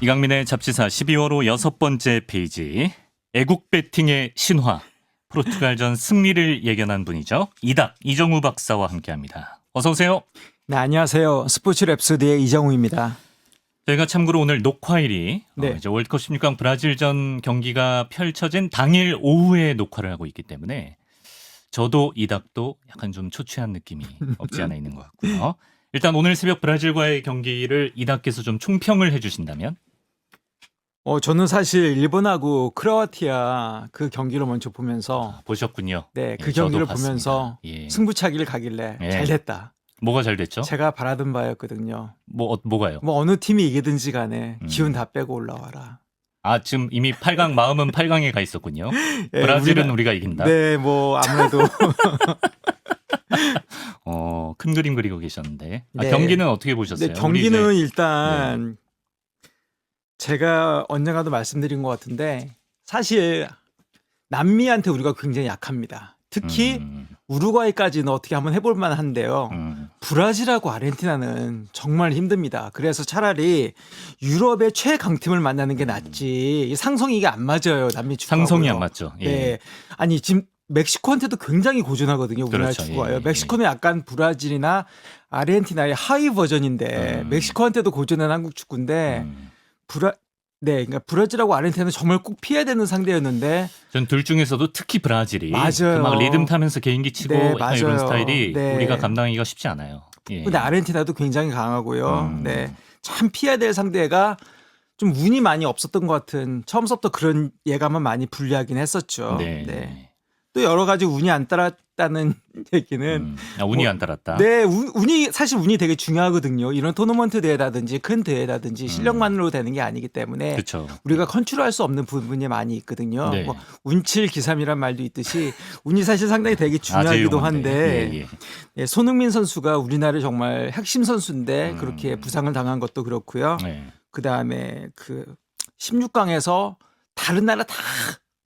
이강민의 잡지사 12월 호 6번째 페이지. 애국 배팅의 신화. 포르투갈전 승리를 예견한 분이죠. 이정우 박사와 함께합니다. 어서 오세요. 네, 안녕하세요. 스포츠 랩소디의 이정우입니다. 저희가 참고로 오늘 녹화일이 네. 이제 월드컵 16강 브라질전 경기가 펼쳐진 당일 오후에 녹화를 하고 있기 때문에 저도 이닥도 약간 좀 초췌한 느낌이 없지 않아 있는 것 같고요. 일단 오늘 새벽 브라질과의 경기를 이닥께서 좀 총평을 해주신다면? 저는 사실 일본하고 크로아티아 그 경기를 먼저 보면서 보셨군요. 네, 그 예, 저도 경기를 봤습니다. 보면서 예. 승부차기를 가길래 예. 잘 됐다. 뭐가 잘 됐죠? 제가 바라던 바였거든요. 뭐가요? 뭐 어느 팀이 이기든지 간에 음. 기운 다 빼고 올라와라. 아, 지금 이미 8강 마음은 8강에 가 있었군요. 예, 브라질은 우리가 이긴다. 네, 뭐 아무래도 큰 그림 그리고 계셨는데. 네. 경기는 어떻게 보셨어요? 네, 경기는 우리 일단 제가 언젠가도 말씀드린 것 같은데 사실 남미한테 우리가 굉장히 약합니다. 특히 우루과이까지는 어떻게 한번 해볼 만한데요. 브라질하고 아르헨티나는 정말 힘듭니다. 그래서 차라리 유럽의 최강팀을 만나는 게 낫지. 이 상성이 이게 안 맞아요. 남미 축구하고요. 상성이 안 맞죠. 예. 네. 아니 지금 멕시코한테도 굉장히 고전하거든요. 우리나라 그렇죠. 축구가요. 예, 멕시코는 약간 브라질이나 아르헨티나의 하위 버전인데 멕시코한테도 고전한 한국 축구인데 그러니까 브라질하고 아르헨티나는 정말 꼭 피해야 되는 상대였는데 전 둘 중에서도 특히 브라질이 맞아요. 막 리듬 타면서 개인기 치고 네, 약간 이런 맞아요. 스타일이 네. 우리가 감당하기가 쉽지 않아요. 예. 근데 아르헨티나도 굉장히 강하고요. 네. 참 피해야 될 상대가 좀 운이 많이 없었던 것 같은 처음부터 그런 예감은 많이 불리하긴 했었죠. 네. 네. 또 여러 가지 운이 안 따랐다는 얘기는 운이 안 따랐다. 네, 사실 운이 되게 중요하거든요. 이런 토너먼트 대회라든지 큰 대회라든지 실력만으로 되는 게 아니기 때문에 그렇죠. 우리가 컨트롤할 수 없는 부분이 많이 있거든요. 네. 뭐 운칠 기삼이란 말도 있듯이 운이 사실 상당히 되게 중요하기도 한데 예. 예, 손흥민 선수가 우리나라의 정말 핵심 선수인데 그렇게 부상을 당한 것도 그렇고요. 네. 그다음에 그 16강에서 다른 나라 다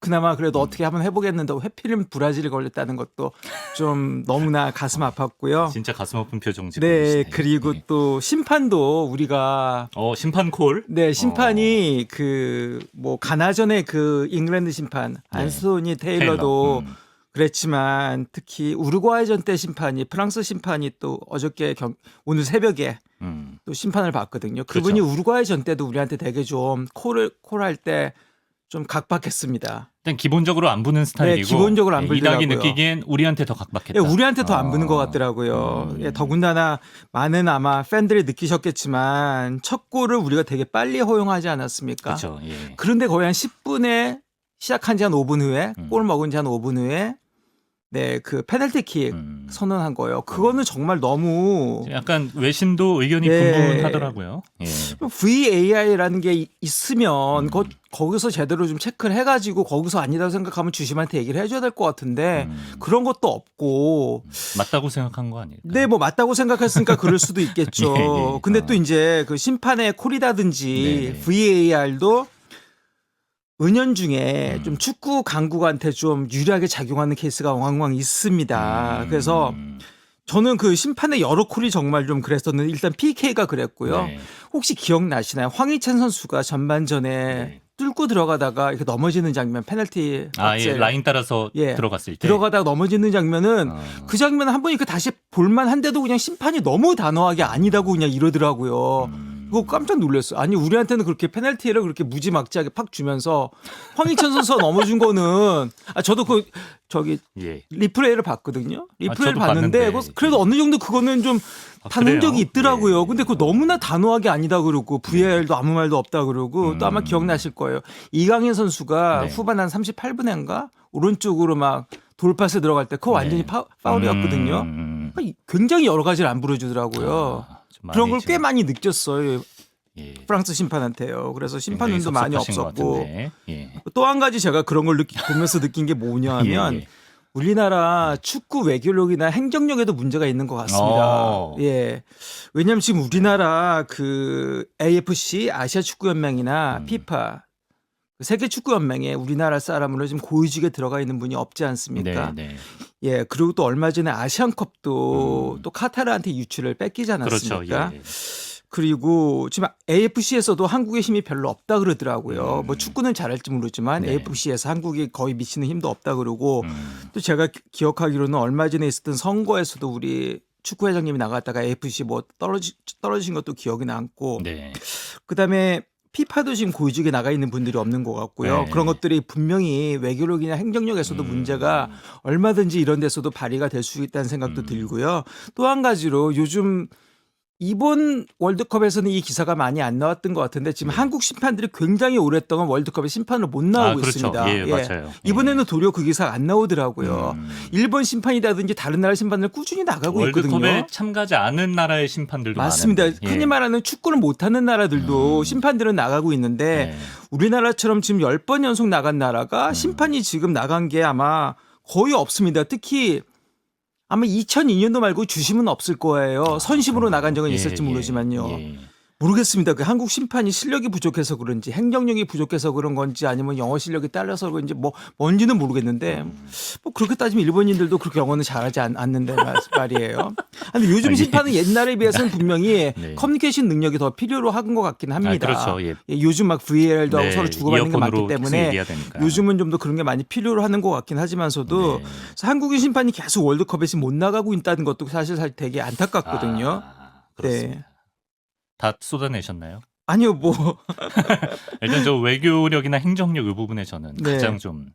그나마 그래도 어떻게 한번 해보겠는데 회피는 브라질이 걸렸다는 것도 좀 너무나 가슴 아팠고요. 진짜 가슴 아픈 표정 짓고 네, 계시네요. 그리고 예. 또 심판도 우리가 심판 콜? 네, 심판이 그 뭐 가나전의 그 잉글랜드 심판 안소니 테일러도 그랬지만 특히 우루과이전 때 심판이 프랑스 심판이 또 어저께 오늘 새벽에 또 심판을 봤거든요. 그분이 그렇죠. 우루과이전 때도 우리한테 되게 좀 콜할 때 좀 각박했습니다. 일단 기본적으로 안 부는 스타일이고 기본적으로 안 이닥이 불더라고요. 느끼기엔 우리한테 더 각박했다. 예, 우리한테 더 안 부는 것 같더라고요. 예, 더군다나 많은 아마 팬들이 느끼셨겠지만 첫 골을 우리가 되게 빨리 허용하지 않았습니까? 그렇죠. 예. 그런데 거의 한 10분에 시작한 지 한 5분 후에 골 먹은 지 한 5분 후에 네, 그 페널티킥 선언한 거예요. 그거는 정말 너무 약간 외신도 의견이 네. 분분하더라고요. 예. VAR이라는 게 있으면 거기서 제대로 좀 체크를 해가지고 거기서 아니다고 생각하면 주심한테 얘기를 해줘야 될 것 같은데 그런 것도 없고 맞다고 생각한 거 아닐까? 네, 뭐 맞다고 생각했으니까 그럴 수도 있겠죠. 예, 예. 근데 또 이제 그 심판의 콜이라든지 네네. VAR도 은연중에 좀 축구 강국한테 좀 유리하게 작용하는 케이스가 왕왕 있습니다. 그래서 저는 그 심판의 여러 콜이 정말 좀 그랬었는데 일단 PK가 그랬고요. 네. 혹시 기억나시나요? 황희찬 선수가 전반전에 뚫고 들어가다가 이렇게 넘어지는 장면 페널티 예. 라인 따라서 들어갔을 때 들어가다가 넘어지는 장면은 그 장면 한 번이니까 다시 볼만한데도 그냥 심판이 너무 단호하게 아니다고 그냥 이러더라고요. 그거 깜짝 놀랐어요. 아니 우리한테는 그렇게 페널티를 그렇게 무지막지하게 팍 주면서 황희찬 선수가 넘어진 거는 저도 리플레이를 봤거든요. 리플레이를 저도 봤는데 그래도 어느 정도 그거는 좀 단언적이 그래요? 있더라고요. 예. 근데 그거 너무나 단호하게 아니다 그러고 VAR도 아무 말도 없다 그러고 또 아마 기억나실 거예요. 이강인 선수가 후반 한 38분인가 오른쪽으로 막 돌파스 들어갈 때 그거 완전히 파울이었거든요. 굉장히 여러 가지를 안 부르주더라고요. 그런 걸 꽤 많이 느꼈어요. 예. 프랑스 심판한테요. 그래서 심판운도 많이 없었고 예. 또 한 가지 제가 그런 걸 보면서 느낀 게 뭐냐 하면 예. 우리나라 축구 외교력이나 행정력에도 문제가 있는 것 같습니다. 예. 왜냐하면 지금 우리나라 그 AFC 아시아 축구 연맹이나 피파 세계 축구 연맹에 우리나라 사람으로 지금 고위직에 들어가 있는 분이 없지 않습니까? 네. 예. 그리고 또 얼마 전에 아시안컵도 또 카타르한테 유출을 뺏기지 않았습니까? 그렇죠. 예. 그리고 지금 AFC에서도 한국의 힘이 별로 없다 그러더라고요. 뭐 축구는 잘할지 모르지만 네. AFC에서 한국이 거의 미치는 힘도 없다 그러고 음. 또 제가 기억하기로는 얼마 전에 있었던 선거에서도 우리 축구 회장님이 나갔다가 AFC 뭐 떨어진 것도 기억이 남고 네. 그다음에 피파도 지금 고위직에 나가 있는 분들이 없는 것 같고요. 네. 그런 것들이 분명히 외교력이나 행정력에서도 문제가 얼마든지 이런 데서도 발휘가 될 수 있다는 생각도 들고요. 또 한 가지로 요즘 이번 월드컵에서는 이 기사가 많이 안 나왔던 것 같은데 지금 한국 심판들이 굉장히 오랫동안 월드컵에 심판을 못 나오고 그렇죠. 있습니다. 예, 맞아요. 이번에는 도리어 그 기사가 안 나오더라고요. 일본 심판이라든지 다른 나라 심판들 꾸준히 나가고 월드컵에 있거든요. 참가하지 않은 나라의 심판들도 맞습니다. 많은데. 예. 흔히 말하는 축구를 못하는 나라들도 심판들은 나가고 있는데 네. 우리나라처럼 지금 10번 연속 나간 나라가 심판이 지금 나간 게 아마 거의 없습니다. 특히 아마 2002년도 말고 주심은 없을 거예요. 선심으로 나간 적은 있을지 모르지만요. 예. 모르겠습니다. 그 한국 심판이 실력이 부족해서 그런지 행정력이 부족해서 그런 건지 아니면 영어 실력이 딸려서 그런지 뭔지는 모르겠는데 뭐 그렇게 따지면 일본인들도 그렇게 영어는 잘하지 않는데 말이에요. 근데 요즘 심판은 옛날에 비해서는 분명히 네. 커뮤니케이션 능력이 더 필요로 하는 것 같긴 합니다. 그렇죠. 예. 요즘 막 VAR도 하고 네, 서로 주고받는 게 많기 이어폰으로 계속 때문에 얘기해야 되니까. 요즘은 좀 더 그런 게 많이 필요로 하는 것 같긴 하지만서도 네. 그래서 한국인 심판이 계속 월드컵에 지금 못 나가고 있다는 것도 사실 되게 안타깝거든요. 그렇습니다. 네. 다 쏟아내셨나요? 아니요, 뭐. 일단 저 외교력이나 행정력 이 부분에 저는 네. 가장 좀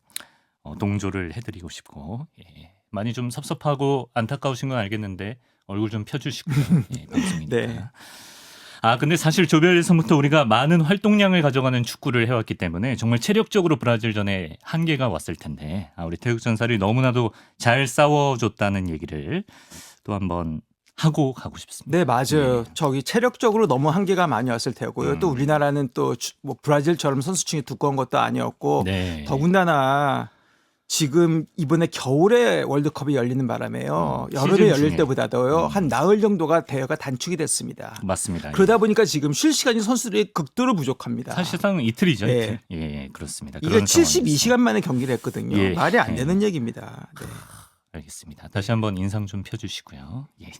동조를 해드리고 싶고 많이 좀 섭섭하고 안타까우신 건 알겠는데 얼굴 좀 펴주시고요. 방송이니까. 네. 근데 사실 조별 예선부터 우리가 많은 활동량을 가져가는 축구를 해왔기 때문에 정말 체력적으로 브라질전에 한계가 왔을 텐데 우리 태극전사를 너무나도 잘 싸워줬다는 얘기를 또 한번 하고 가고 싶습니다. 네, 맞아요. 저기 체력적으로 너무 한계가 많이 왔을 테고요. 또 우리나라는 또 뭐 브라질처럼 선수층이 두꺼운 것도 아니었고 네. 더군다나 지금 이번에 겨울에 월드컵이 열리는 바람에요. 여름에 시즌 열릴 중에. 때보다도요. 한 나흘 정도가 대회가 단축이 됐습니다. 맞습니다. 그러다 보니까 지금 쉴 시간이 선수들이 극도로 부족합니다. 사실상 이틀이죠. 네. 이틀. 예, 그렇습니다. 이게 그런 72시간 만에 경기를 했거든요. 예. 말이 안 되는 얘기입니다. 네. 알겠습니다. 다시 한번 인상 좀 펴주시고요. 예.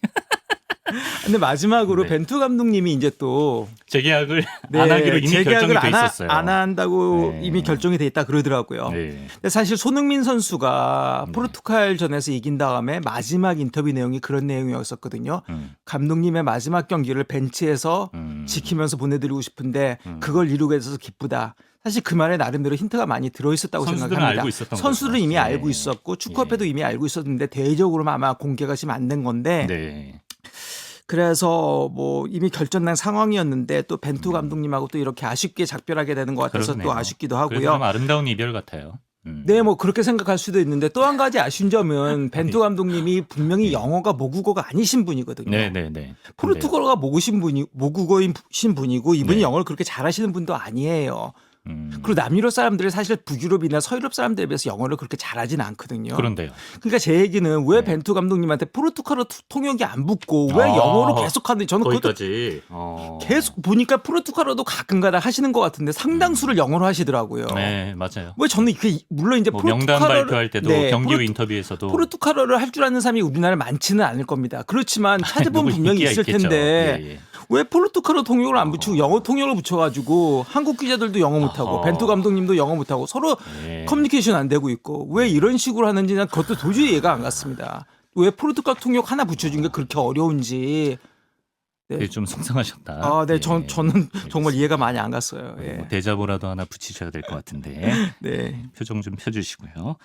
근데 마지막으로 네. 벤투 감독님이 이제 또 재계약을 안 하기로 이미 결정이 돼 있었어요. 안 한다고 네. 이미 결정이 돼 있다 그러더라고요. 네. 근데 사실 손흥민 선수가 포르투갈전에서 이긴 다음에 마지막 인터뷰 내용이 그런 내용이었었거든요. 감독님의 마지막 경기를 벤치에서 지키면서 보내드리고 싶은데 그걸 이루게 돼서 기쁘다. 사실 그 말에 나름대로 힌트가 많이 들어있었다고 선수들은 생각합니다. 알고 있었던 선수들은 거죠. 이미 예. 알고 있었고 축구협회도 이미 알고 있었는데 대외적으로는 아마 공개가 지금 안 된 건데 네. 그래서 뭐 이미 결정난 상황이었는데 또 벤투 감독님하고 또 이렇게 아쉽게 작별하게 되는 것 같아서 그러네요. 또 아쉽기도 그래도 하고요. 좀 아름다운 이별 같아요. 네, 뭐 그렇게 생각할 수도 있는데 또 한 가지 아쉬운 점은 벤투 감독님이 분명히 영어가 모국어가 아니신 분이거든요. 네. 포르투갈어가 모국어이신 분이고 이분이 네. 영어를 그렇게 잘하시는 분도 아니에요. 근데요. 그리고 남유럽 사람들이 사실 북유럽이나 서유럽 사람들에 비해서 영어를 그렇게 잘하진 않거든요. 그런데요. 그러니까 제 얘기는 왜 네. 벤투 감독님한테 포르투갈어 통역이 안 붙고 왜 영어로 계속 하는지 저는 그것도 거기까지. 계속 보니까 포르투갈어도 가끔가다 하시는 것 같은데 상당수를 영어로 하시더라고요. 네, 맞아요. 왜 저는 물론 이제 뭐 명단 포르투갈어를 발표할 때도 네, 경기 후 인터뷰에서도 포르투갈어를 할 줄 아는 사람이 우리나라에 많지는 않을 겁니다. 그렇지만 찾아보면 누구 분명히 인기가 있을 있겠죠. 텐데 예. 왜 포르투갈어 통역을 안 붙이고 영어 통역을 붙여가지고 한국 기자들도 영어 못하고 어허. 벤투 감독님도 영어 못하고 서로 예. 커뮤니케이션 안 되고 있고 왜 이런 식으로 하는지 난 그것도 도저히 이해가 안 갔습니다. 왜 포르투갈 통역 하나 붙여준 게 그렇게 어려운지. 그게 좀 속상하셨다. 아, 네, 예. 저는 정말 이해가 많이 안 갔어요. 예. 뭐 대자보라도 하나 붙이셔야 될 것 같은데 네. 표정 좀 펴주시고요.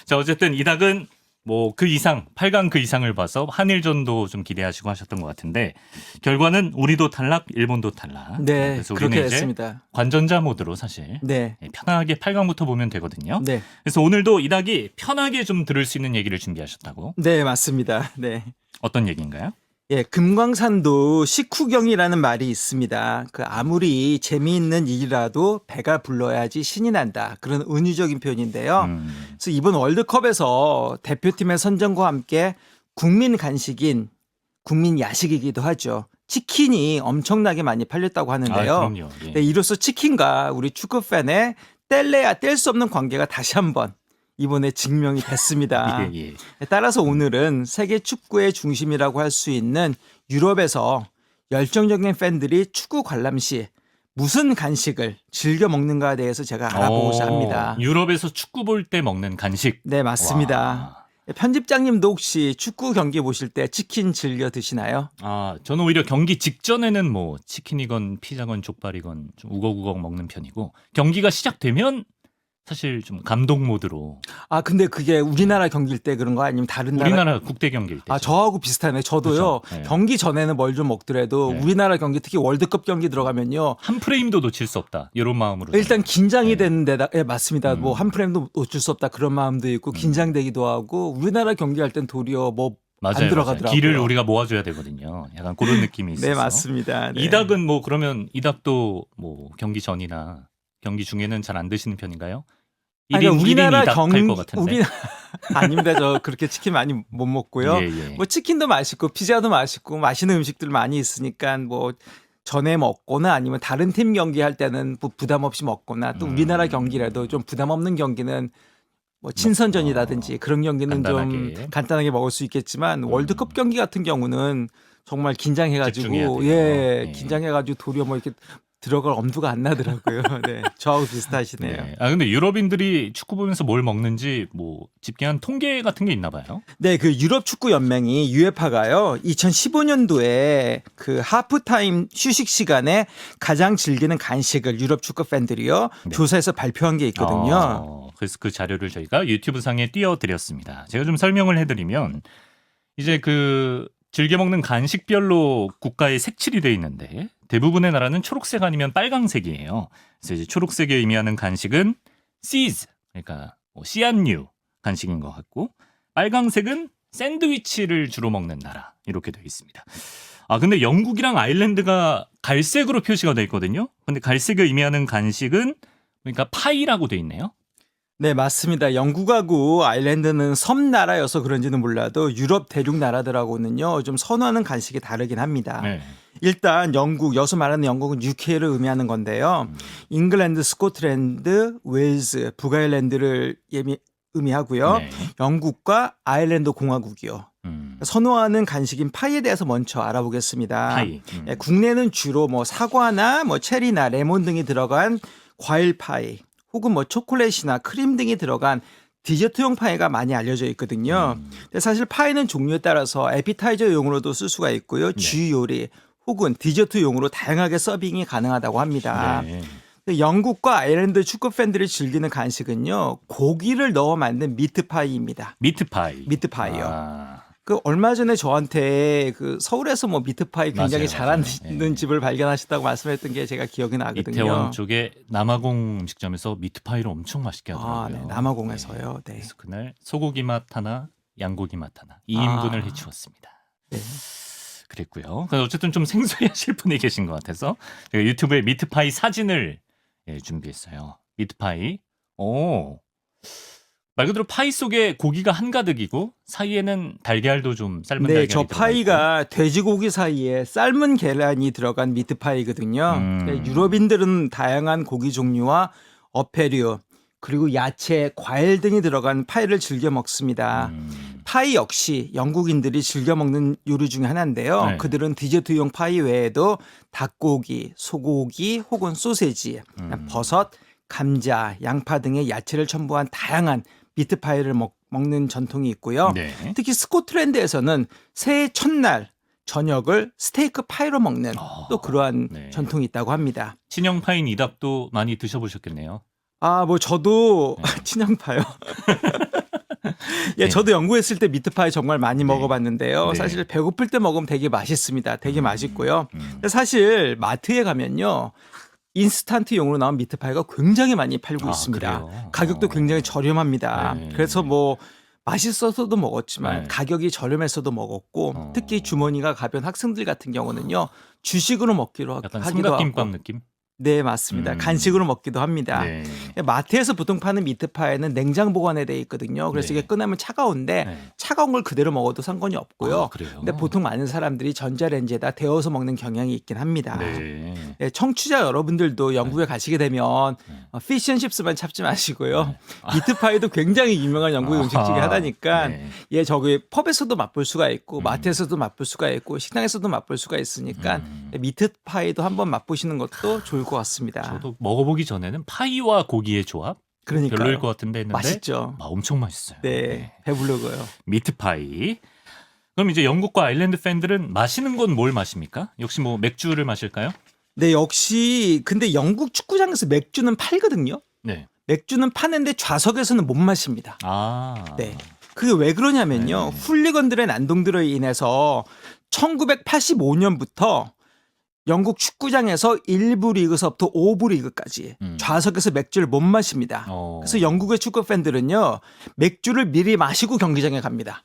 자, 어쨌든 이닥은 뭐 그 이상 8강 그 이상을 봐서 한일전도 좀 기대하시고 하셨던 것 같은데 결과는 우리도 탈락, 일본도 탈락. 네, 그래서 그렇게 우리는 이제 됐습니다. 관전자 모드로 사실 네. 편하게 8강부터 보면 되거든요. 네. 그래서 오늘도 이닥이 편하게 좀 들을 수 있는 얘기를 준비하셨다고. 네, 맞습니다. 네. 어떤 얘기인가요? 예, 금광산도 식후경이라는 말이 있습니다. 그 아무리 재미있는 일이라도 배가 불러야지 신이 난다. 그런 은유적인 표현인데요. 그래서 이번 월드컵에서 대표팀의 선정과 함께 국민 간식인 국민 야식이기도 하죠. 치킨이 엄청나게 많이 팔렸다고 하는데요. 그럼요. 예. 네, 이로써 치킨과 우리 축구 팬의 뗄래야 뗄 수 없는 관계가 다시 한번 이번에 증명이 됐습니다. 예. 따라서 오늘은 세계 축구의 중심이라고 할 수 있는 유럽에서 열정적인 팬들이 축구 관람 시 무슨 간식을 즐겨 먹는가에 대해서 제가 알아보고자 합니다. 유럽에서 축구 볼 때 먹는 간식. 네, 맞습니다. 와. 편집장님도 혹시 축구 경기 보실 때 치킨 즐겨 드시나요? 저는 오히려 경기 직전에는 뭐 치킨이건 피자건 족발이건 좀 우걱우걱 먹는 편이고 경기가 시작되면 사실 좀 감동 모드로. 근데 그게 우리나라 경기일 때 그런 거 아니면 다른 나라? 우리나라 국대 경기일 때. 저하고 비슷하네. 저도요. 그렇죠. 네. 경기 전에는 뭘 좀 먹더라도 네. 우리나라 경기 특히 월드컵 경기 들어가면요. 한 프레임도 놓칠 수 없다. 이런 마음으로. 일단 긴장이 네. 되는 데다 맞습니다. 뭐 한 프레임도 놓칠 수 없다 그런 마음도 있고 긴장되기도 하고 우리나라 경기할 땐 도리어 뭐 안 맞아요. 들어가더라고요. 길을 우리가 모아줘야 되거든요. 약간 그런 느낌이 있어서. 네, 맞습니다. 네. 이닭은 뭐 그러면 이닭도 뭐 경기 전이나 경기 중에는 잘 안 드시는 편인가요? 그러니까 1인 우리나라 이닭 할 것 같은데. 아닙니다. 저 그렇게 치킨 많이 못 먹고요. 예, 예. 뭐 치킨도 맛있고 피자도 맛있고 맛있는 음식들 많이 있으니까 뭐 전에 먹거나 아니면 다른 팀 경기할 때는 부담 없이 먹거나 또 우리나라 경기라도 좀 부담 없는 경기는 뭐 친선전이라든지 그런 경기는 간단하게. 좀 간단하게 먹을 수 있겠지만 월드컵 경기 같은 경우는 정말 긴장해가지고 집중해야 돼요. 예. 긴장해가지고 도리어 뭐 이렇게 들어갈 엄두가 안 나더라고요. 네, 저하고 비슷하시네요. 네. 근데 유럽인들이 축구 보면서 뭘 먹는지 뭐 집계한 통계 같은 게 있나 봐요. 네, 그 유럽 축구 연맹이 UEFA가요. 2015년도에 그 하프타임 휴식 시간에 가장 즐기는 간식을 유럽 축구 팬들이요. 네. 조사해서 발표한 게 있거든요. 그래서 그 자료를 저희가 유튜브 상에 띄워드렸습니다. 제가 좀 설명을 해드리면 이제 그 즐겨 먹는 간식별로 국가의 색칠이 돼 있는데 대부분의 나라는 초록색 아니면 빨강색이에요. 그래서 이제 초록색에 의미하는 간식은 씨즈, 그러니까 뭐 씨앗류 간식인 것 같고 빨강색은 샌드위치를 주로 먹는 나라 이렇게 되어 있습니다. 근데 영국이랑 아일랜드가 갈색으로 표시가 되어 있거든요. 근데 갈색을 의미하는 간식은 그러니까 파이라고 되어 있네요. 네, 맞습니다. 영국하고 아일랜드는 섬 나라여서 그런지는 몰라도 유럽 대륙 나라들하고는요. 좀 선호하는 간식이 다르긴 합니다. 네. 일단 영국, 여기서 말하는 영국은 UK를 의미하는 건데요. 잉글랜드, 스코틀랜드, 웨일즈, 북아일랜드를 의미하고요. 네. 영국과 아일랜드 공화국이요. 선호하는 간식인 파이에 대해서 먼저 알아보겠습니다. 파이. 예, 국내는 주로 뭐 사과나 뭐 체리나 레몬 등이 들어간 과일 파이, 혹은 뭐 초콜릿이나 크림 등이 들어간 디저트용 파이가 많이 알려져 있거든요. 근데 사실 파이는 종류에 따라서 에피타이저용으로도 쓸 수가 있고요. 주 요리 혹은 디저트용으로 다양하게 서빙이 가능하다고 합니다. 네. 영국과 아일랜드 축구 팬들이 즐기는 간식은요. 고기를 넣어 만든 미트파이입니다. 미트파이. 미트파이요. 그 얼마 전에 저한테 그 서울에서 뭐 미트파이 굉장히 잘하는 예. 집을 발견하셨다고 말씀했던 게 제가 기억이 나거든요. 이태원 쪽에 남아공 음식점에서 미트파이를 엄청 맛있게 하더라고요. 네, 남아공에서요. 네. 그래서 그날 소고기 맛 하나, 양고기 맛 하나 2인분을 해치웠습니다. 네. 그랬고요. 그래서 어쨌든 좀 생소해하실 분이 계신 것 같아서 제가 유튜브에 미트파이 사진을 준비했어요. 미트파이. 말 그대로 파이 속에 고기가 한가득이고 사이에는 달걀도 좀 삶은 달걀이 저 들어가 파이가 돼지고기 사이에 삶은 계란이 들어간 미트파이거든요. 그러니까 유럽인들은 다양한 고기 종류와 어패류 그리고 야채, 과일 등이 들어간 파이를 즐겨 먹습니다. 파이 역시 영국인들이 즐겨 먹는 요리 중에 하나인데요. 네. 그들은 디저트용 파이 외에도 닭고기, 소고기 혹은 소세지, 버섯, 감자, 양파 등의 야채를 첨부한 다양한 미트파이를 먹는 전통이 있고요. 네. 특히 스코틀랜드에서는 새해 첫날 저녁을 스테이크 파이로 먹는 또 그러한 네. 전통이 있다고 합니다. 친형 파인 이닭도 많이 드셔보셨겠네요. 뭐 저도 네. 친형파요. 예, 저도 연구했을 때 미트파이 정말 많이 먹어봤는데요. 네. 사실 배고플 때 먹으면 되게 맛있습니다. 되게 맛있고요. 근데 사실 마트에 가면요. 인스턴트용으로 나온 미트파이가 굉장히 많이 팔고 있습니다. 그래요? 가격도 굉장히 저렴합니다. 네. 그래서 뭐 맛있어서도 먹었지만 네. 가격이 저렴해서도 먹었고 특히 주머니가 가벼운 학생들 같은 경우는요. 주식으로 먹기로 약간 하기도 삼각김밥 하고. 느낌? 네, 맞습니다. 간식으로 먹기도 합니다. 네. 마트에서 보통 파는 미트파이는 냉장 보관에 돼 있거든요. 그래서 네. 이게 꺼내면 차가운데 네. 차가운 걸 그대로 먹어도 상관이 없고요. 아, 그래요? 근데 보통 많은 사람들이 전자레인지에다 데워서 먹는 경향이 있긴 합니다. 네. 네, 청취자 여러분들도 영국에 가시게 되면 네. 피쉬앤칩스만 찾지 마시고요. 네. 미트파이도 굉장히 유명한 영국의 음식 중에 하나니까 네. 예, 저기 펍에서도 맛볼 수가 있고 마트에서도 맛볼 수가 있고 식당에서도 맛볼 수가 있으니까 미트파이도 한번 맛보시는 것도 좋을 것 같습니다. 저도 먹어보기 전에는 파이와 고기의 조합 그러니까요. 별로일 것 같은데 했는데 맛있죠. 엄청 맛있어요. 네, 배부르고요. 미트파이. 그럼 이제 영국과 아일랜드 팬들은 마시는 건 뭘 마십니까? 역시 뭐 맥주를 마실까요? 네, 역시 근데 영국 축구장에서 맥주는 팔거든요. 네. 맥주는 파는데 좌석에서는 못 마십니다. 아. 네. 그게 왜 그러냐면요. 네. 훌리건들의 난동들로 인해서 1985년부터 영국 축구장에서 1부 리그서부터 5부 리그까지 좌석에서 맥주를 못 마십니다. 그래서 영국의 축구 팬들은요. 맥주를 미리 마시고 경기장에 갑니다.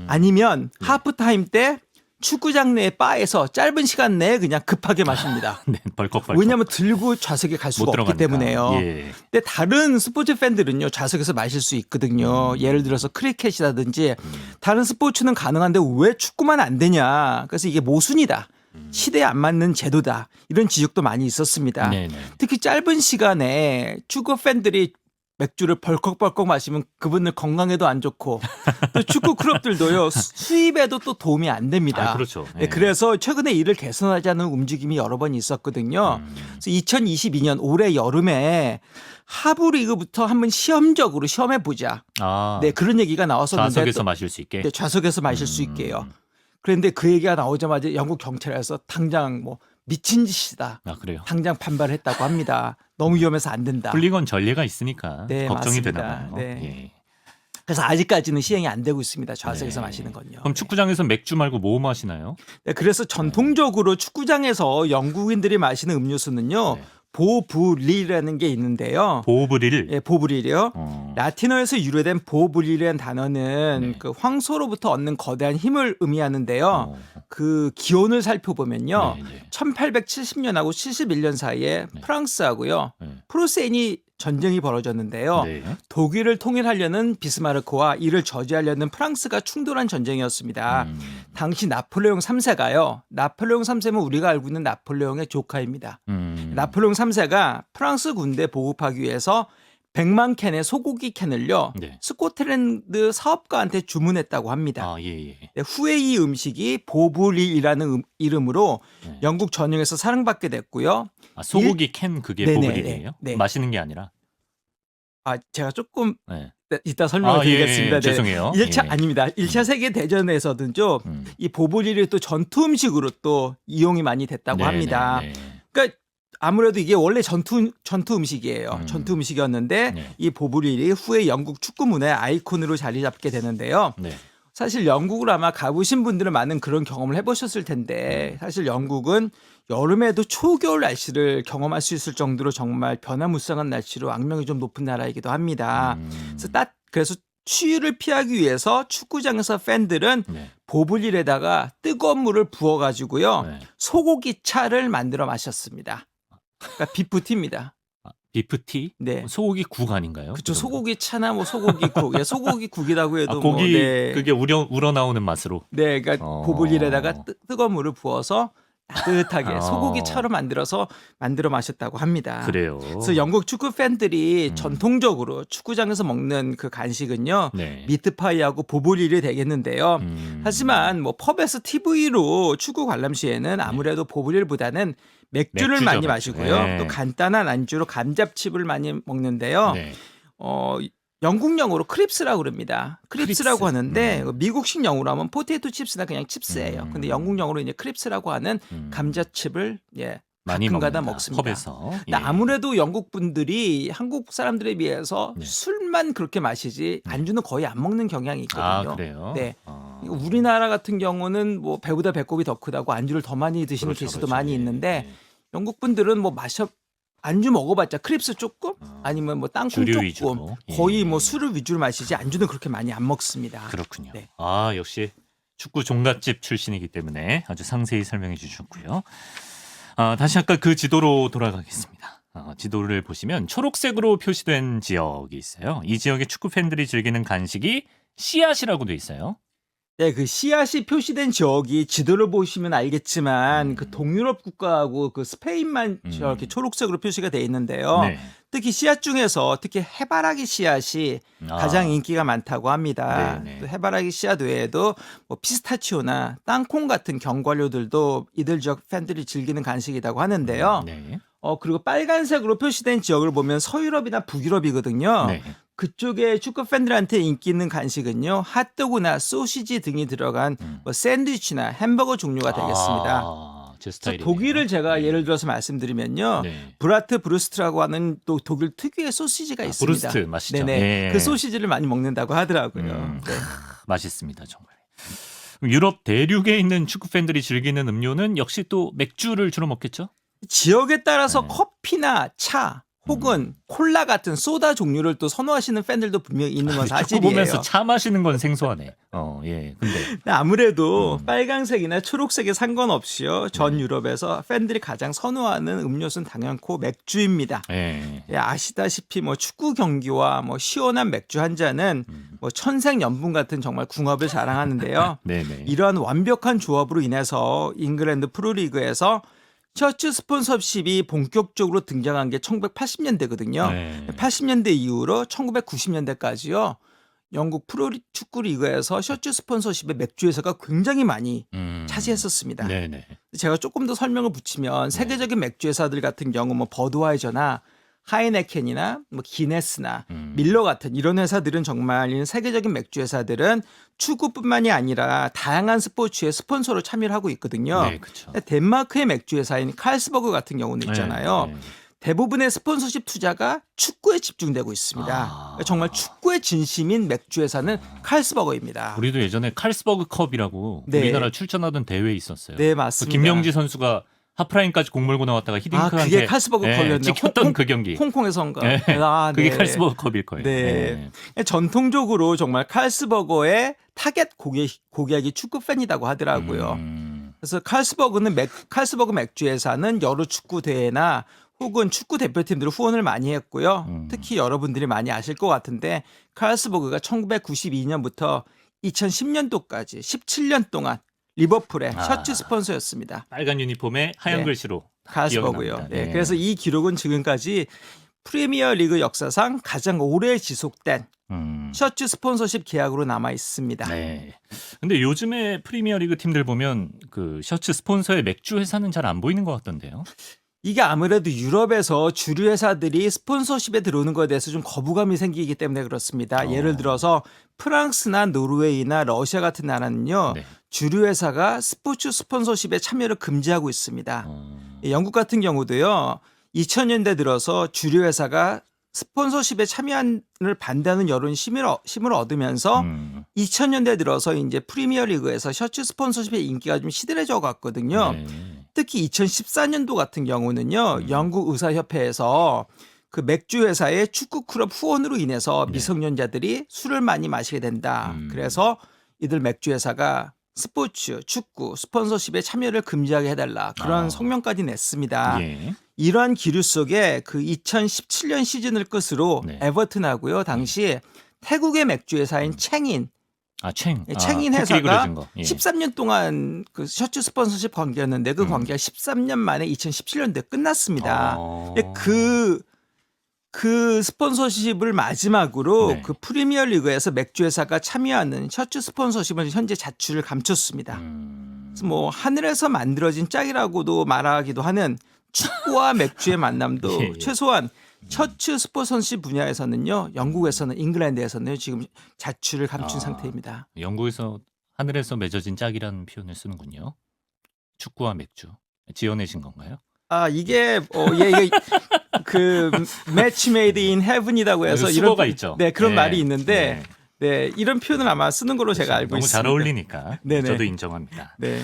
아니면 하프타임 때 축구장 내 바에서 짧은 시간 내에 그냥 급하게 마십니다. 네, 벌컥벌컥. 왜냐하면 들고 좌석에 갈 수가 없기 때문에요. 예. 근데 다른 스포츠 팬들은요 좌석에서 마실 수 있거든요. 예를 들어서 크리켓이라든지 다른 스포츠는 가능한데 왜 축구만 안 되냐. 그래서 이게 모순이다. 시대에 안 맞는 제도다. 이런 지적도 많이 있었습니다. 네네. 특히 짧은 시간에 축구 팬들이 맥주를 벌컥벌컥 마시면 그분들 건강에도 안 좋고 또 축구 클럽들도요 수입에도 또 도움이 안 됩니다. 아, 그렇죠. 네, 그래서 최근에 이를 개선하자는 움직임이 여러 번 있었거든요. 그래서 2022년 올해 여름에 하부 리그부터 한번 시험적으로 시험해 보자. 아, 네, 그런 얘기가 나왔었는데 좌석에서 마실 수 있게. 네, 좌석에서 마실 수 있게요. 그런데 그 얘기가 나오자마자 영국 경찰에서 당장 뭐 미친 짓이다. 아, 그래요. 당장 반발했다고 합니다. 너무 위험해서 안 된다. 훌리건 전례가 있으니까 네, 걱정이 맞습니다. 되나 봐요. 네. 예. 그래서 아직까지는 시행이 안 되고 있습니다. 좌석에서 네. 마시는 건요. 그럼 축구장에서 맥주 말고 뭐 마시나요? 네, 그래서 전통적으로 축구장에서 영국인들이 마시는 음료수는요. 네. 보브릴이라는 게 있는데요. 보브릴. 예, 보브릴이요. 어. 라틴어에서 유래된 보브릴이라는 단어는 네. 그 황소로부터 얻는 거대한 힘을 의미하는데요. 어. 그 기원을 살펴보면요. 네, 네. 1870년하고 71년 사이에 네. 프랑스하고요. 네. 프로세인이 전쟁이 벌어졌는데요. 네. 독일을 통일하려는 비스마르크와 이를 저지하려는 프랑스가 충돌한 전쟁이었습니다. 당시 나폴레옹 3세가요. 나폴레옹 3세는 우리가 알고 있는 나폴레옹의 조카입니다. 나폴레옹 3세가 프랑스 군대 보급하기 위해서 100만 캔의 소고기 캔을요. 네. 스코틀랜드 사업가한테 주문했다고 합니다. 아, 예, 예. 네, 후에 이 음식이 보브릴이라는 이름으로 네. 영국 전역에서 사랑받게 됐고요. 아, 소고기 캔 그게 네네, 보브릴이에요? 네. 마시는 게 아니라. 제가 조금 네. 이따 설명을 드리겠습니다. 예, 죄송해요. 1차 예. 아닙니다. 1차 세계 대전에서는 좀 이 보브릴이 또 전투 음식으로 또 이용이 많이 됐다고 네, 합니다. 네, 네. 그러니까 아무래도 이게 원래 전투 음식이에요. 전투 음식이었는데 네. 이 보브릴이 후에 영국 축구 문화의 아이콘으로 자리 잡게 되는데요. 네. 사실 영국을 아마 가보신 분들은 많은 그런 경험을 해보셨을 텐데 사실 영국은 여름에도 초겨울 날씨를 경험할 수 있을 정도로 정말 변화무쌍한 날씨로 악명이 좀 높은 나라이기도 합니다. 그래서 추위를 피하기 위해서 축구장에서 팬들은 네. 보블릴에다가 뜨거운 물을 부어가지고요 네. 소고기 차를 만들어 마셨습니다. 그러니까 비프티입니다. 아, 비프티? 네. 소고기 국 아닌가요? 그렇죠. 그 정도? 소고기 차나 뭐 소고기국, 소고기국이라고 해도 아, 고기 뭐, 네. 그게 우러나오는 맛으로. 네, 그러니까 보블릴에다가 뜨거운 물을 부어서 따뜻하게 어. 소고기 차로 만들어 마셨다고 합니다. 그래요. 그래서 영국 축구 팬들이 전통적으로 축구장에서 먹는 그 간식은요. 네. 미트파이하고 보블릴이 되겠는데요. 하지만 뭐 펍에서 TV로 축구 관람 시에는 아무래도 보블릴보다는 맥주를 맥주죠, 많이 맥주. 마시고요. 네. 또 간단한 안주로 감잡칩을 많이 먹는데요. 네. 영국 영어로 크립스라고 그럽니다. 크립스라고 크립스. 하는데 미국식 영어로 하면 포테이토 칩스나 그냥 칩스예요. 근데 영국 영어로 이제 크립스라고 하는 감자칩을 많이 가끔가다 먹는다, 먹습니다. 펍에서. 근데 예. 아무래도 영국 분들이 한국 사람들에 비해서 네. 술만 그렇게 마시지 안주는 거의 안 먹는 경향이 아, 있거든요. 그래요? 네. 아. 우리나라 같은 경우는 뭐 배보다 배꼽이 더 크다고 안주를 더 많이 드시는 그렇죠, 케이스도 그렇죠. 많이 예, 있는데 예. 영국 분들은 뭐 안주 먹어봤자 크립스 조금 아니면 뭐 땅콩 주류 조금 위주로. 예. 거의 뭐 술을 위주로 마시지 안주는 그렇게 많이 안 먹습니다. 그렇군요. 네. 아, 역시 축구 종갓집 출신이기 때문에 아주 상세히 설명해 주셨고요. 다시 아까 그 지도로 돌아가겠습니다. 지도를 보시면 초록색으로 표시된 지역이 있어요. 이 지역의 축구 팬들이 즐기는 간식이 씨앗이라고 돼 있어요. 네, 그 씨앗이 표시된 지역이 지도를 보시면 알겠지만 그 동유럽 국가하고 그 스페인만 저렇게 초록색으로 표시가 돼 있는데요. 네. 특히 씨앗 중에서 특히 해바라기 씨앗이 가장 인기가 많다고 합니다. 네네. 또 해바라기 씨앗 외에도 뭐 피스타치오나 땅콩 같은 견과류들도 이들 지역 팬들이 즐기는 간식이라고 하는데요. 네. 그리고 빨간색으로 표시된 지역을 보면 서유럽이나 북유럽이거든요. 네. 그쪽에 축구 팬들한테 인기 있는 간식은요, 핫도그나 소시지 등이 들어간 뭐 샌드위치나 햄버거 종류가 되겠습니다. 제 스타일이네요. 독일을 제가 네. 예를 들어서 말씀드리면요, 네. 브라트 브루스트라고 하는 또 독일 특유의 소시지가 있습니다. 브루스트 맛있죠. 네네, 네. 그 소시지를 많이 먹는다고 하더라고요. 네. 맛있습니다, 정말. 유럽 대륙에 있는 축구 팬들이 즐기는 음료는 역시 또 맥주를 주로 먹겠죠? 지역에 따라서 네. 커피나 차 혹은 콜라 같은 소다 종류를 또 선호하시는 팬들도 분명히 있는 건 축구 사실이에요. 보면서 차 마시는 건 생소하네. 예. 근데 근데 아무래도 빨강색이나 초록색에 상관없이요, 전 네. 유럽에서 팬들이 가장 선호하는 음료수는 당연코 맥주입니다. 예. 예, 아시다시피 뭐 축구 경기와 뭐 시원한 맥주 한 잔은 뭐 천생연분 같은 정말 궁합을 자랑하는데요. 네네. 이러한 완벽한 조합으로 인해서 잉글랜드 프로리그에서 셔츠 스폰서십이 본격적으로 등장한 게 1980년대거든요. 네. 80년대 이후로 1990년대까지요. 영국 프로 축구 리그에서 셔츠 스폰서십의 맥주 회사가 굉장히 많이 차지했었습니다. 네네. 제가 조금 더 설명을 붙이면 세계적인 맥주 회사들 같은 경우 뭐 버드와이저나 하이네켄이나 뭐 기네스나 밀러 같은 이런 회사들은 정말 이런 세계적인 맥주 회사들은 축구뿐만이 아니라 다양한 스포츠에 스폰서로 참여를 하고 있거든요. 네, 그렇죠. 덴마크의 맥주 회사인 칼스버그 같은 경우는 있잖아요. 네, 네. 대부분의 스폰서십 투자가 축구에 집중되고 있습니다. 정말 축구의 진심인 맥주 회사는 칼스버거입니다. 우리도 예전에 칼스버그 컵이라고 네. 우리나라 출전하던 대회 있었어요. 네, 그 맞습니다. 김명지 선수가 하프라인까지 공 몰고 나왔다가 히딩크한테 그게 칼스버그 컵이었네요. 찍혔던 그 경기. 홍콩에선가. 네. 그게 네. 칼스버그 컵일 거예요. 네. 전통적으로 정말 칼스버거의 타겟 고객이 축구 팬이라고 하더라고요. 그래서 칼스버그 맥주 회사는 여러 축구 대회나 혹은 축구 대표팀들 후원을 많이 했고요. 특히 여러분들이 많이 아실 것 같은데 칼스버그가 1992년부터 2010년도까지 17년 동안 리버풀의 셔츠 스폰서였습니다. 빨간 유니폼에 하얀 네. 글씨로 칼스버그요. 기억이 납니다. 네. 그래서 이 기록은 지금까지 프리미어 리그 역사상 가장 오래 지속된 셔츠 스폰서십 계약으로 남아 있습니다. 네. 근데 요즘에 프리미어리그 팀들 보면 그 셔츠 스폰서의 맥주 회사는 잘 안 보이는 것 같던데요. 이게 아무래도 유럽에서 주류 회사들이 스폰서십에 들어오는 것에 대해서 좀 거부감이 생기기 때문에 그렇습니다. 예를 들어서 프랑스나 노르웨이나 러시아 같은 나라는요. 네. 주류 회사가 스포츠 스폰서십에 참여를 금지하고 있습니다. 영국 같은 경우도요. 2000년대 들어서 주류 회사가 스폰서십에 참여를 반대하는 여론 힘을 얻으면서 2000년대 들어서 이제 프리미어 리그에서 셔츠 스폰서십의 인기가 좀 시들해져 갔거든요. 네. 특히 2014년도 같은 경우는요. 영국 의사협회에서 그 맥주 회사의 축구 클럽 후원으로 인해서 미성년자들이 술을 많이 마시게 된다. 그래서 이들 맥주 회사가 스포츠, 축구, 스폰서십에 참여를 금지하게 해달라. 그런 성명까지 냈습니다. 예. 이러한 기류 속에 그 2017년 시즌을 끝으로 네. 에버튼하고요. 당시 태국의 맥주 회사인 챙인 챙인 챙인 코끼리 회사가 그려진 거. 예. 13년 동안 그 셔츠 스폰서십 관계였는데 그 관계가 13년 만에 2017년도에 끝났습니다. 그 스폰서십을 마지막으로 네. 그 프리미어 리그에서 맥주 회사가 참여하는 셔츠 스폰서십을 현재 자출을 감췄습니다. 그래서 뭐 하늘에서 만들어진 짝이라고도 말하기도 하는 축구와 맥주의 만남도 예. 최소한 셔츠 스폰서십 분야에서는요. 영국에서는 잉글랜드에서는 지금 자출을 감춘 상태입니다. 영국에서 하늘에서 맺어진 짝이라는 표현을 쓰는군요. 축구와 맥주 지어내신 건가요? 이게 이게 그 매치 메이드 인 헤븐이라고 해서 수거가 이런 있죠. 네, 그런 네. 말이 있는데 네, 이런 표현을 아마 쓰는 걸로 제가 알고 너무 있습니다. 잘 어울리니까 네네. 저도 인정합니다. 네.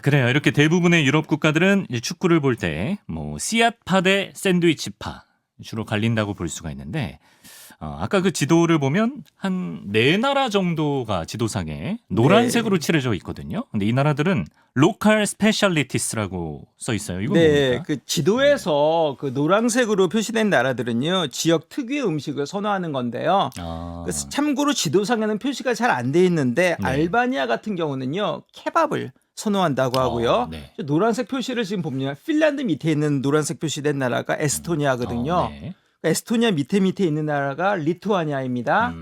그래요. 이렇게 대부분의 유럽 국가들은 이 축구를 볼 때 뭐 씨앗파 대 샌드위치파 주로 갈린다고 볼 수가 있는데 아까 그 지도를 보면 한 4나라 정도가 지도상에 노란색으로 칠해져 있거든요. 근데 이 나라들은 로컬 스페셜리티스라고 써 있어요. 이거 네, 뭡니까? 그 지도에서 그 노란색으로 표시된 나라들은요 지역 특유의 음식을 선호하는 건데요. 아, 그래서 참고로 지도상에는 표시가 잘 안 돼 있는데 네. 알바니아 같은 경우는요 케밥을 선호한다고 하고요. 네. 노란색 표시를 지금 보면 핀란드 밑에 있는 노란색 표시된 나라가 에스토니아거든요. 네. 에스토니아 밑에 있는 나라가 리투아니아입니다.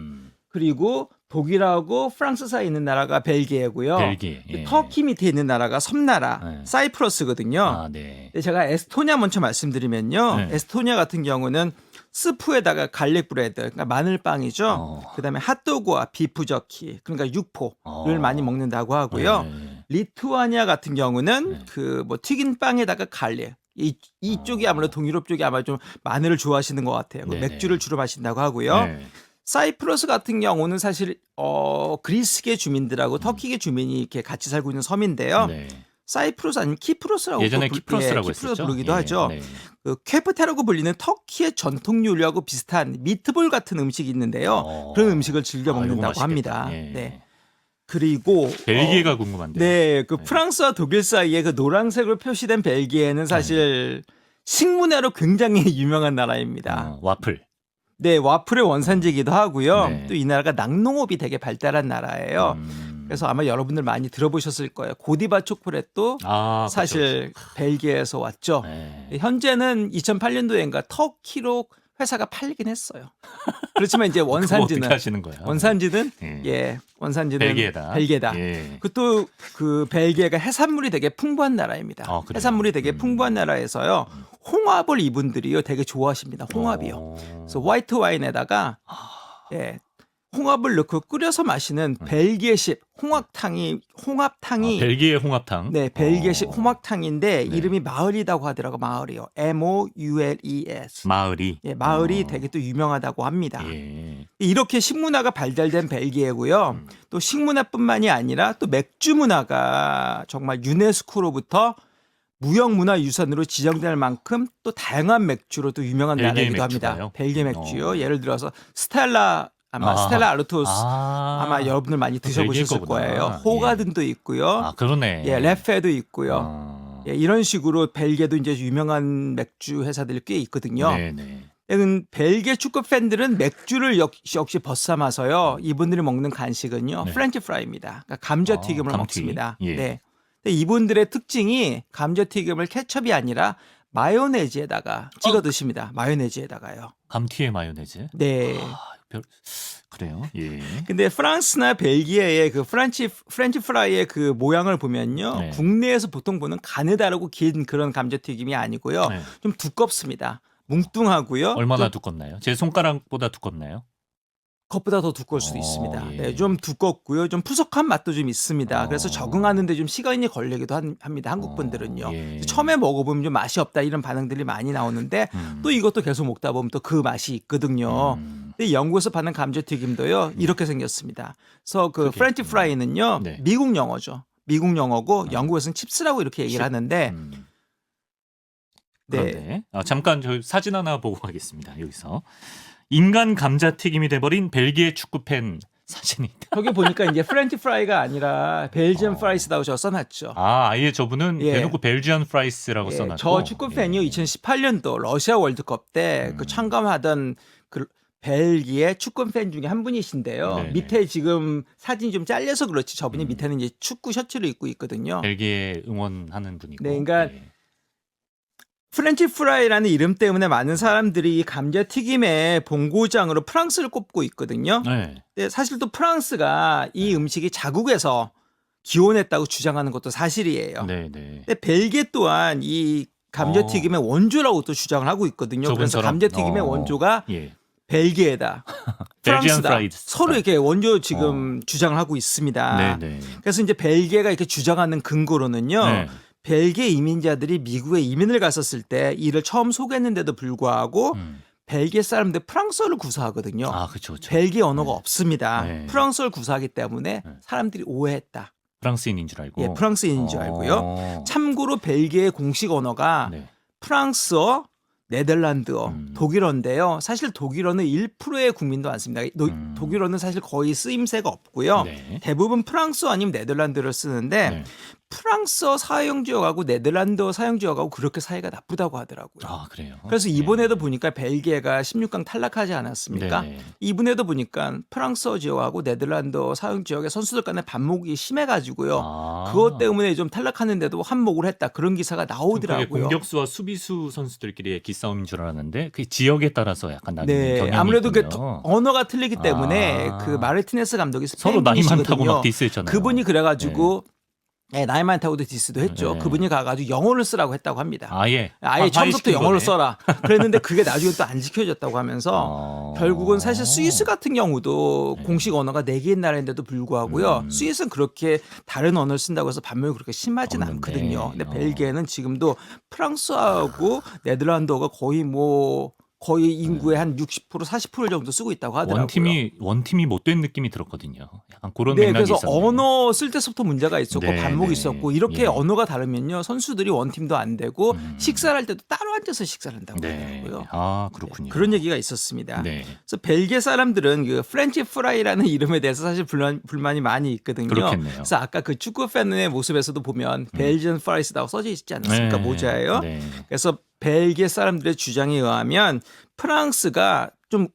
그리고 독일하고 프랑스 사이에 있는 나라가 벨기에고요. 벨기에. 예. 터키 밑에 있는 나라가 섬나라 네. 사이프러스거든요. 아, 네. 근데 제가 에스토니아 먼저 말씀드리면요. 네. 에스토니아 같은 경우는 스프에다가 갈릭 브레드, 그러니까 마늘빵이죠. 그다음에 핫도그와 비프 저키, 그러니까 육포를 많이 먹는다고 하고요. 네. 리투아니아 같은 경우는 네. 그 뭐 튀긴 빵에다가 갈릭. 이쪽이 아무래도 동유럽 쪽이 아마 좀 마늘을 좋아하시는 것 같아요. 네네. 맥주를 주로 마신다고 하고요. 네. 사이프러스 같은 경우는 사실 그리스계 주민들하고 터키계 주민이 이렇게 같이 살고 있는 섬인데요. 네. 사이프러스 아니면 키프로스라고 예전에 또 키프로스라고 키프로스 했었죠. 부르기도 예. 하죠. 네. 그 케프테라고 불리는 터키의 전통 요리하고 비슷한 미트볼 같은 음식이 있는데요. 그런 음식을 즐겨 이거 먹는다고 맛있겠다. 합니다. 예. 네. 그리고 벨기에가 궁금한데요. 네, 그 네. 프랑스와 독일 사이에 그 노란색으로 표시된 벨기에는 사실 식문화로 굉장히 유명한 나라입니다. 와플. 네, 와플의 원산지이기도 하고요. 네. 또 이 나라가 낙농업이 되게 발달한 나라예요. 그래서 아마 여러분들 많이 들어보셨을 거예요. 고디바 초콜릿도 사실 벨기에에서 왔죠. 네. 현재는 2008년도엔가 터키로 회사가 팔리긴 했어요. 그렇지만 이제 그거 원산지는 어떻게 하시는 거예요? 원산지는 예. 원산지는 벨기에다. 예. 그것도 그 벨기에가 해산물이 되게 풍부한 나라입니다. 그래요? 해산물이 되게 풍부한 나라에서요. 홍합을 이분들이요 되게 좋아하십니다. 홍합이요. 그래서 화이트 와인에다가 홍합을 넣고 끓여서 마시는 벨기에식 홍합탕이 벨기에 홍합탕. 네, 벨기에식 홍합탕인데 네. 이름이 마을이라고 하더라고. 마을이요. MOULES. 마을이. 예, 마을이 되게 또 유명하다고 합니다. 예. 이렇게 식문화가 발달된 벨기에고요. 또 식문화뿐만이 아니라 또 맥주 문화가 정말 유네스코로부터 무형문화유산으로 지정될 만큼 또 다양한 맥주로 또 유명한 나라이기도 합니다. 맥주가요? 벨기에 맥주요. 예를 들어서 스텔라 스텔라 아르토스 아마 여러분들 많이 드셔보셨을 거예요. 호가든도 있고요. 그러네. 예, 레페도 있고요. 예, 이런 식으로 벨기에도 이제 유명한 맥주 회사들이 꽤 있거든요. 네네. 벨기에 축구 팬들은 맥주를 역시 벗삼아서요. 이분들이 먹는 간식은요. 네. 프렌치 프라이입니다. 그러니까 감자튀김을 감튀. 먹습니다. 예. 네. 근데 이분들의 특징이 감자튀김을 케첩이 아니라 마요네즈에다가 찍어 드십니다. 마요네즈에다가요. 감튀에 마요네즈. 네. 그래요. 예. 근데 프랑스나 벨기에의 그 프렌치 프라이의 그 모양을 보면요. 네. 국내에서 보통 보는 가느다랗고 긴 그런 감자튀김이 아니고요. 네. 좀 두껍습니다. 뭉뚱하고요. 얼마나 두껍나요? 제 손가락보다 두껍나요? 겉보다 더 두꺼울 수도 있습니다. 예. 네, 좀 두껍고요. 좀 푸석한 맛도 좀 있습니다. 그래서 적응하는데 좀 시간이 걸리기도 합니다. 한국 분들은요. 예. 처음에 먹어보면 좀 맛이 없다 이런 반응들이 많이 나오는데 또 이것도 계속 먹다 보면 또 그 맛이 있거든요. 근데 영국에서 파는 감자튀김도요. 이렇게 생겼습니다. 그래서 그 프렌치 프라이는요. 네. 미국 영어죠. 미국 영어고 영국에서는 칩스라고 이렇게 얘기를 하는데 그런데 잠깐 저 사진 하나 보고 가겠습니다. 여기서 인간 감자튀김이 돼버린 벨기에 축구팬 사진이. 저기 보니까 이제 프렌치 프라이가 아니라 벨지엄 프라이스라고 저 써놨죠. 아예 저분은 예. 대놓고 벨지안 프라이스라고 써놨고. 저 축구 팬이요. 2018년도 러시아 월드컵 때 그 참가하던 그 벨기에 축구 팬 중에 한 분이신데요. 네네. 밑에 지금 사진이 좀 잘려서 그렇지 저분이 밑에는 이제 축구 셔츠를 입고 있거든요. 벨기에 응원하는 분이고. 네, 그러니까 예. 프렌치 프라이라는 이름 때문에 많은 사람들이 이 감자튀김의 본고장으로 프랑스를 꼽고 있거든요. 네. 근데 사실 또 프랑스가 이 음식이 자국에서 기원했다고 주장하는 것도 사실이에요. 네. 근데 벨기에 또한 이 감자튀김의 원조라고 또 주장을 하고 있거든요. 그래서 저분처럼? 감자튀김의 원조가 예. 벨기에다, 벨지안 프랑스다. 프라이드. 서로 이렇게 원조 지금 주장을 하고 있습니다. 네네. 그래서 이제 벨기에가 이렇게 주장하는 근거로는요. 네. 벨기에 이민자들이 미국에 이민을 갔었을 때 이를 처음 소개했는데도 불구하고 벨기에 사람들 프랑스어를 구사하거든요. 그렇죠. 벨기에 언어가 없습니다. 네. 프랑스어를 구사하기 때문에 사람들이 오해했다. 프랑스인인 줄 알고. 예, 프랑스인인 줄 알고요. 참고로 벨기에 공식 언어가 네. 프랑스어, 네덜란드어, 독일어인데요. 사실 독일어는 1%의 국민도 많습니다. 독일어는 사실 거의 쓰임새가 없고요. 네. 대부분 프랑스어 아니면 네덜란드어를 쓰는데 네. 프랑스어 사용 지역하고 네덜란드어 사용 지역하고 그렇게 사이가 나쁘다고 하더라고요. 아, 그래요. 그래서 이번에도 보니까 벨기에가 16강 탈락하지 않았습니까? 네. 이번에도 보니까 프랑스어 지역하고 네덜란드어 사용 지역의 선수들 간의 반목이 심해가지고요. 아. 그것 때문에 좀 탈락하는데도 한몫을 했다. 그런 기사가 그게 나오더라고요. 공격수와 수비수 선수들끼리의 기싸움인 줄 알았는데 그 지역에 따라서 약간 나뉘는 네, 경향이 아무래도 그 있군요. 언어가 틀리기 때문에 아. 그 마르티네스 감독이 서로 나이 많다고 스페인분이시거든요. 막 디스했잖아요. 그분이 그래가지고 나이 많다고도 디스도 했죠. 네. 그분이 가가지고 영어를 쓰라고 했다고 합니다. 아예 처음부터 영어를 거네. 써라. 그랬는데 그게 나중에 또 안 지켜졌다고 하면서 결국은 사실 스위스 같은 경우도 네. 공식 언어가 4개인 나라인데도 불구하고요. 스위스는 그렇게 다른 언어를 쓴다고 해서 반면이 그렇게 심하진 없는데. 않거든요. 근데 벨기에는 지금도 프랑스어하고 네덜란드어가 거의 인구의 한 60% 40% 정도 쓰고 있다고 하더라고요. 원팀이 못된 느낌이 들었거든요. 약간 그런 네, 맥락이 그래서 있었네요. 언어 쓸 때부터 문제가 있었고 네, 반목이 네. 있었고 이렇게 예. 언어가 다르면요 선수들이 원팀도 안 되고 식사를 할 때도 따로 앉아서 식사를 한다고 네. 하더라고요. 아, 그렇군요. 그런 얘기가 있었습니다. 네. 그래서 벨기에 사람들은 그 프렌치 프라이라는 이름에 대해서 사실 불만이 많이 있거든요. 그렇겠네요. 그래서 아까 그 축구 팬의 모습에서도 보면 벨지안 프라이스라고 써져 있지 않습니까? 네. 모자예요. 네. 그래서 벨기에 사람들의 주장에 의하면 프랑스가 좀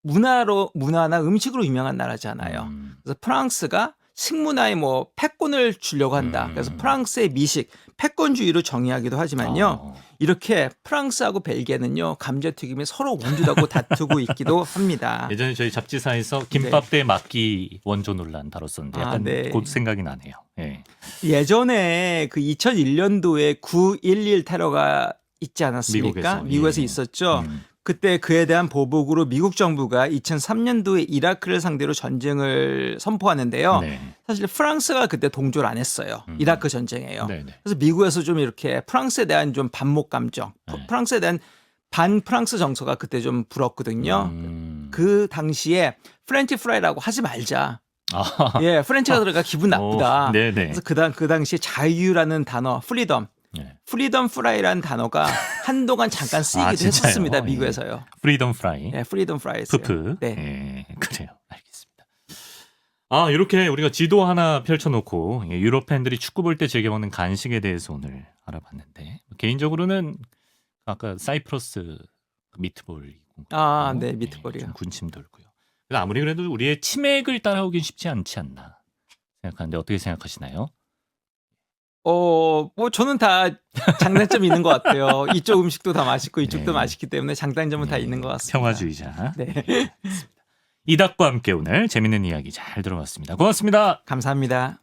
문화나 음식으로 유명한 나라잖아요. 그래서 프랑스가 식문화에 뭐 패권을 주려고 한다. 그래서 프랑스의 미식, 패권주의로 정의하기도 하지만요. 이렇게 프랑스하고 벨기에는요. 감자튀김이 서로 원주다고 다투고 있기도 합니다. 예전에 저희 잡지사에서 김밥 대 막기 원조 논란 다뤘었는데 약간 네. 곧 생각이 나네요. 예. 예전에 그 2001년도에 9.11 테러가 있지 않았습니까? 미국에서 예. 있었죠. 그때 그에 대한 보복으로 미국 정부가 2003년도에 이라크를 상대로 전쟁을 선포하는데요. 네. 사실 프랑스가 그때 동조를 안 했어요. 이라크 전쟁에요. 네, 네. 그래서 미국에서 좀 이렇게 프랑스에 대한 좀 반목 감정, 네. 프랑스에 대한 반 프랑스 정서가 그때 좀 불었거든요. 그 당시에 프렌치 프라이라고 하지 말자. 아. 예, 프렌치가 들어가 기분 나쁘다. 네, 네. 그래서 그 당시에 자유라는 단어, 프리덤 프라이라는 단어가 한동안 잠깐 쓰이기도 진짜요? 했었습니다. 예. 미국에서요. 프리덤 프라이. 예, 프리덤 프라이스. 푸프. 네. 예, 그래요. 알겠습니다. 아, 이렇게 우리가 지도 하나 펼쳐놓고 유럽 팬들이 축구 볼 때 즐겨 먹는 간식에 대해서 오늘 알아봤는데 개인적으로는 아까 사이프러스 미트볼. 네, 미트볼이요. 좀 군침 돌고요. 그래서 아무리 그래도 우리의 치맥을 따라오긴 쉽지 않지 않나 생각하는데 어떻게 생각하시나요? 뭐 저는 다 장단점이 있는 것 같아요. 이쪽 음식도 다 맛있고 이쪽도 네. 맛있기 때문에 장단점은 다 있는 것 같습니다. 평화주의자. 네. 이닥과 함께 오늘 재밌는 이야기 잘 들어봤습니다. 고맙습니다. 감사합니다.